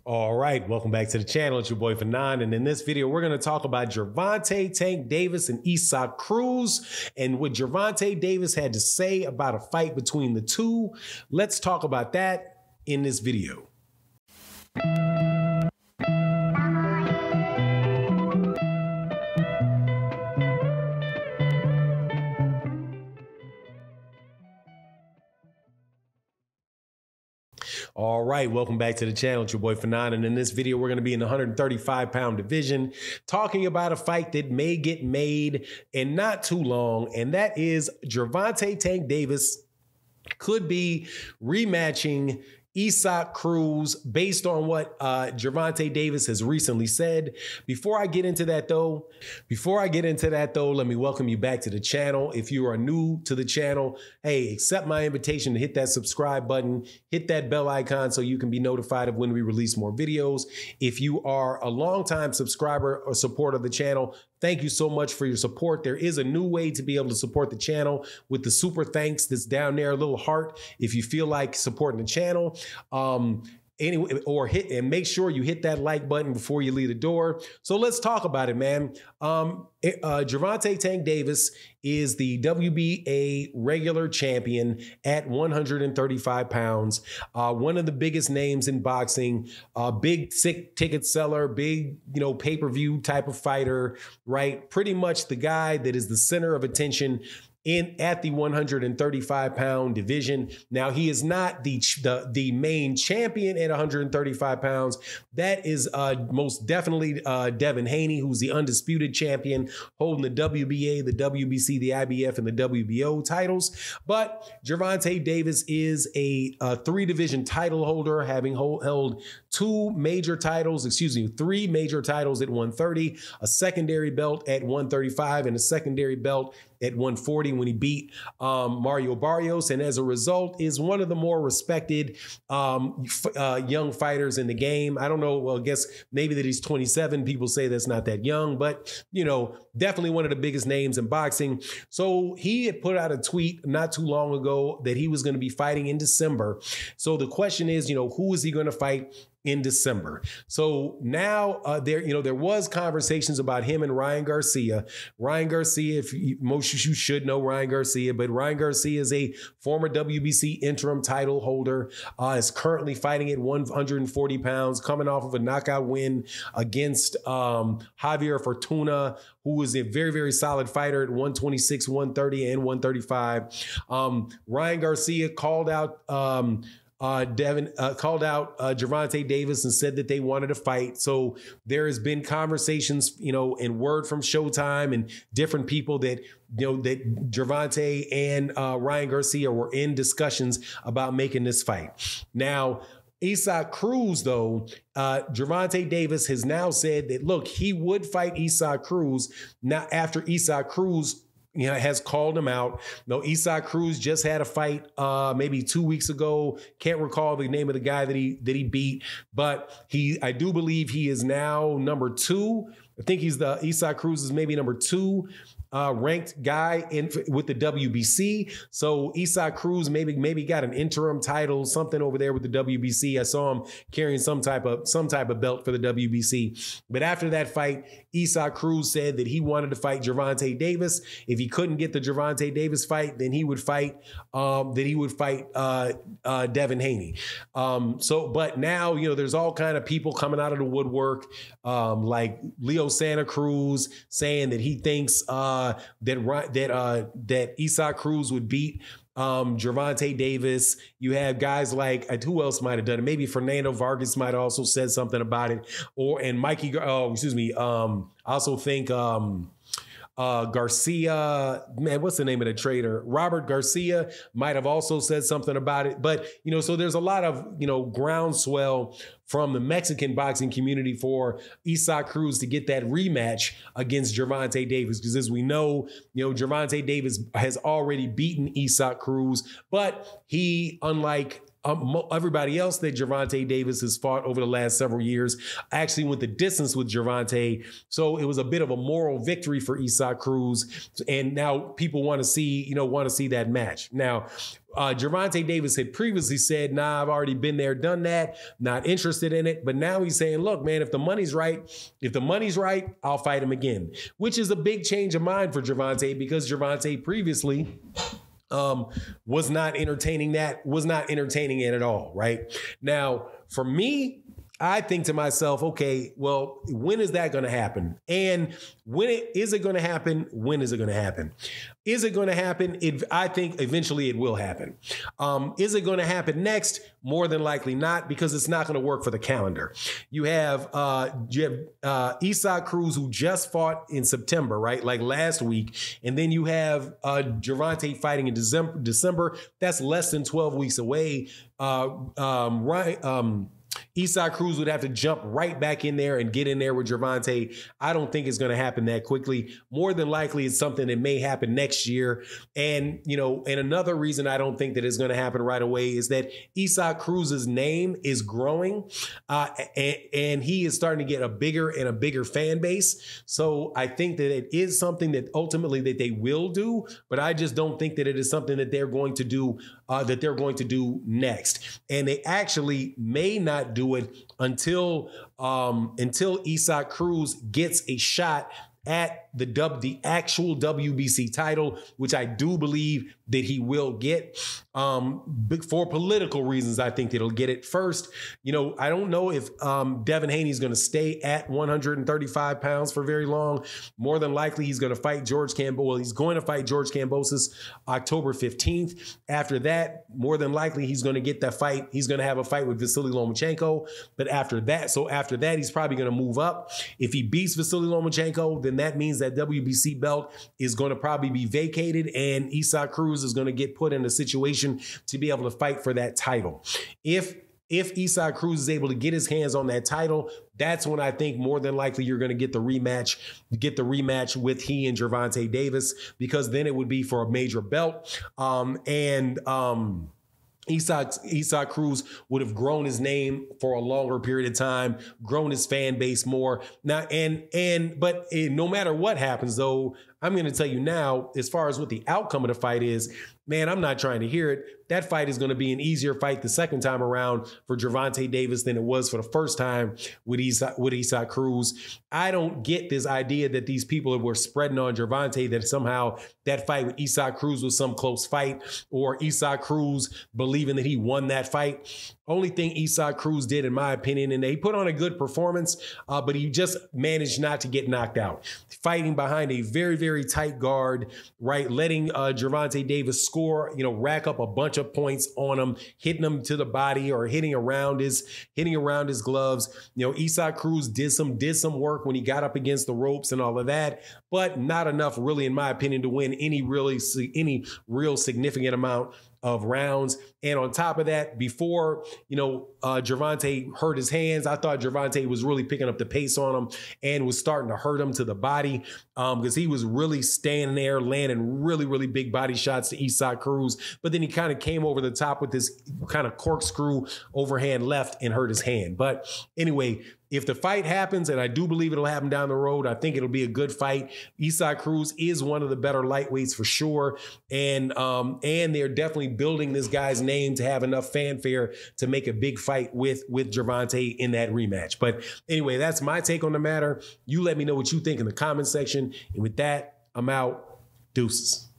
All right, welcome back to the channel. It's your boy Fanon, and in this video, we're going to talk about Gervonta Tank Davis and Issac Cruz and what Gervonta Davis had to say about a fight between the two. Let's talk about that in this video. All right, welcome back to the channel. It's your boy Fanon, and in this video, we're going to be in the 135-pound division talking about a fight that may get made in not too long, and that is Gervonta Tank Davis could be rematching Issac Cruz based on what Gervonta Davis has recently said. Before I get into that though, let me welcome you back to the channel. If you are new to the channel, hey, accept my invitation to hit that subscribe button, hit that bell icon so you can be notified of when we release more videos. If you are a longtime subscriber or supporter of the channel, thank you so much for your support. There is a new way to be able to support the channel with the super thanks that's down there, a little heart, if you feel like supporting the channel. Anyway, or make sure you hit that like button before you leave the door. So let's talk about it, man. Gervonta Tank Davis is the WBA regular champion at 135 pounds. One of the biggest names in boxing, big ticket seller, big, pay-per-view type of fighter, right? Pretty much the guy that is the center of attention at the 135-pound division. Now, he is not the main champion at 135 pounds. That is most definitely Devin Haney, who's the undisputed champion, holding the WBA, the WBC, the IBF, and the WBO titles. But Gervonta Davis is a three-division title holder, having held three major titles at 130, a secondary belt at 135, and a secondary belt at 140 when he beat Mario Barrios, and as a result is one of the more respected young fighters in the game. I don't know, well, I guess maybe that he's 27. People say that's not that young, but, definitely one of the biggest names in boxing. So he had put out a tweet not too long ago that he was going to be fighting in December. So the question is, who is he going to fight in December? So now there was conversations about him and Ryan Garcia. Ryan Garcia, most of you should know Ryan Garcia, but Ryan Garcia is a former WBC interim title holder, is currently fighting at 140 pounds, coming off of a knockout win against Javier Fortuna, who is a very, very solid fighter at 126, 130, and 135. Ryan Garcia called out Gervonta Davis and said that they wanted to fight. So there has been conversations, and word from Showtime and different people that, that Gervonta and Ryan Garcia were in discussions about making this fight. Now, Issac Cruz, though, Gervonta Davis has now said that, look, he would fight Issac Cruz now after Issac Cruz has called him out. No, Issac Cruz just had a fight maybe 2 weeks ago. Can't recall the name of the guy that he beat, but I do believe he is now number 2. I think Issac Cruz is maybe number 2 ranked guy with the WBC. So Issac Cruz maybe got an interim title, something over there with the WBC. I saw him carrying some type of belt for the WBC. But after that fight, Issac Cruz said that he wanted to fight Gervonta Davis. If he couldn't get the Gervonta Davis fight, then he would fight Devin Haney. But now, there's all kind of people coming out of the woodwork, like Leo Santa Cruz saying that he thinks that Issac Cruz would beat Gervonta Davis. You have guys like, who else might have done it? Maybe Fernando Vargas might have also said something about it. I also think Garcia, man, what's the name of the trader? Robert Garcia might have also said something about it. But, so there's a lot of, groundswell from the Mexican boxing community for Issac Cruz to get that rematch against Gervonta Davis. Because as we know, Gervonta Davis has already beaten Issac Cruz, but he, unlike everybody else that Gervonta Davis has fought over the last several years actually went the distance with Gervonta. So it was a bit of a moral victory for Issac Cruz. And now people want to see that match. Now, Gervonta Davis had previously said, nah, I've already been there, done that, not interested in it. But now he's saying, look, man, if the money's right, I'll fight him again, which is a big change of mind for Gervonta, because Gervonta previously was not entertaining it at all, right? Now, for me, I think to myself, okay, well, when is that going to happen? And is it going to happen? When is it going to happen? Is it going to happen? I think eventually it will happen. Is it going to happen next? More than likely not, because it's not going to work for the calendar. You have Issac Cruz, who just fought in September, right? Like last week. And then you have Gervonta fighting in December. That's less than 12 weeks away. Issac Cruz would have to jump right back in there and get in there with Gervonta. I don't think it's going to happen that quickly. More than likely, it's something that may happen next year. And, and another reason I don't think that it's going to happen right away is that Issac Cruz's name is growing, and he is starting to get a bigger and a bigger fan base. So I think that it is something that ultimately that they will do, but I just don't think that it is something that they're going to do, next. And they actually may not do it until Issac Cruz gets a shot at the actual WBC title, which I do believe that he will get. For political reasons, I think that he'll get it first. I don't know if Devin Haney's going to stay at 135 pounds for very long. More than likely, he's going to fight George Kambosos October 15th. After that, more than likely, he's going to get that fight. He's going to have a fight with Vasily Lomachenko. But after that, he's probably going to move up. If he beats Vasily Lomachenko, then that means that WBC belt is going to probably be vacated, and Issac Cruz is going to get put in a situation to be able to fight for that title. If Issac Cruz is able to get his hands on that title, that's when I think more than likely you're going to get the rematch with he and Gervonta Davis, because then it would be for a major belt. Issac Cruz would have grown his name for a longer period of time, grown his fan base more. Now, but no matter what happens, though, I'm going to tell you now, as far as what the outcome of the fight is, man, I'm not trying to hear it. That fight is going to be an easier fight the second time around for Gervonta Davis than it was for the first time with Issac Cruz. I don't get this idea that these people were spreading on Gervonta, that somehow that fight with Issac Cruz was some close fight, or Issac Cruz believing that he won that fight. Only thing Issac Cruz did, in my opinion, and he put on a good performance, but he just managed not to get knocked out. Fighting behind a very, very tight guard, right? Letting Gervonta Davis score, rack up a bunch of points on him, hitting him to the body or hitting around his gloves. Issac Cruz did some work when he got up against the ropes and all of that, but not enough, really, in my opinion, to win any real significant amount of rounds. And on top of that, before, Gervonta hurt his hands, I thought Gervonta was really picking up the pace on him and was starting to hurt him to the body, because he was really standing there, landing really, really big body shots to Issac Cruz. But then he kind of came over the top with this kind of corkscrew overhand left and hurt his hand. But anyway, if the fight happens, and I do believe it'll happen down the road, I think it'll be a good fight. Issac Cruz is one of the better lightweights for sure. And they're definitely building this guy's name to have enough fanfare to make a big fight with Gervonta in that rematch. But anyway, that's my take on the matter. You let me know what you think in the comment section. And with that, I'm out. Deuces.